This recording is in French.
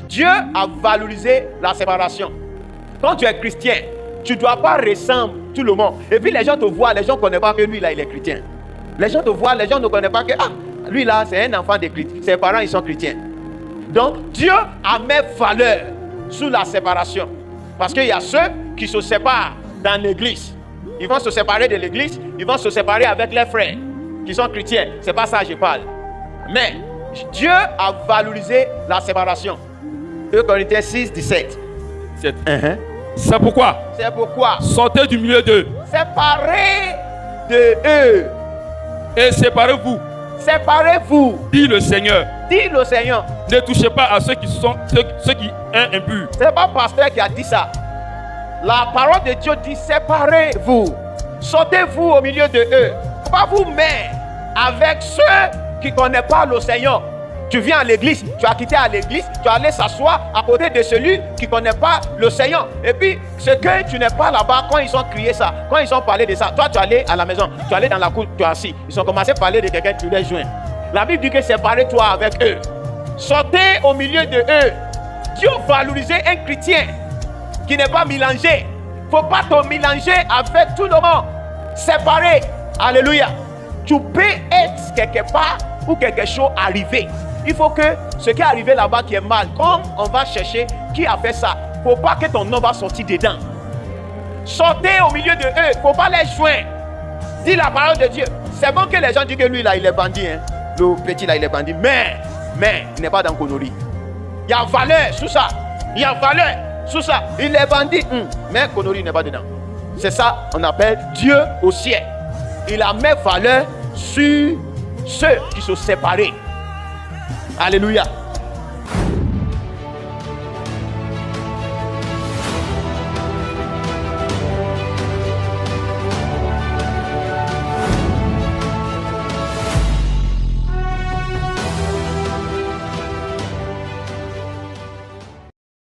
Dieu a valorisé la séparation. Quand tu es chrétien, tu ne dois pas ressembler tout le monde. Et puis les gens te voient, les gens ne connaissent pas que lui là il est chrétien. Les gens te voient, les gens ne connaissent pas que lui là c'est un enfant de chrétien. Ses parents ils sont chrétiens. Donc Dieu a mis valeur sur la séparation. Parce qu'il y a ceux qui se séparent dans l'église. Ils vont se séparer de l'église, ils vont se séparer avec leurs frères qui sont chrétiens. C'est pas ça que je parle. Mais Dieu a valorisé la séparation. 2 Corinthiens 6, 17. C'est pourquoi. C'est pourquoi. Sortez du milieu d'eux. Séparez de eux. Et séparez-vous. Séparez-vous. Dit le Seigneur. Dit le Seigneur. Ne touchez pas à ceux qui sont impurs. Ce n'est pas pasteur qui a dit ça. La parole de Dieu dit séparez-vous. Sortez-vous au milieu de eux. Pas vous mettre avec ceux qui ne connaissent pas le Seigneur. Tu viens à l'église, tu as quitté à l'église, tu es allé s'asseoir à côté de celui qui ne connaît pas le Seigneur. Et puis, ce que tu n'es pas là-bas, quand ils ont crié ça, quand ils ont parlé de ça, toi tu es allé à la maison, tu es allé dans la cour, tu es assis. Ils ont commencé à parler de quelqu'un, tu les joins. La Bible dit que séparez-toi avec eux. Sortez au milieu de eux. Dieu valorise un chrétien qui n'est pas mélangé. Il ne faut pas te mélanger avec tout le monde. Séparé. Alléluia. Tu peux être quelque part où quelque chose arrivé. Il faut que ce qui est arrivé là-bas qui est mal, comme on va chercher qui a fait ça, il ne faut pas que ton nom va sortir dedans. Sortez au milieu de eux, il ne faut pas les joindre. Dis la parole de Dieu. C'est bon que les gens disent que lui là il est bandit, hein. Le petit là il est bandit, mais il n'est pas dans Konori. Il y a valeur sous ça. Il y a valeur sous ça. Il est bandit, mais Konori n'est pas dedans. C'est ça on appelle Dieu au ciel. Il a mis valeur sur ceux qui sont séparés. Alléluia.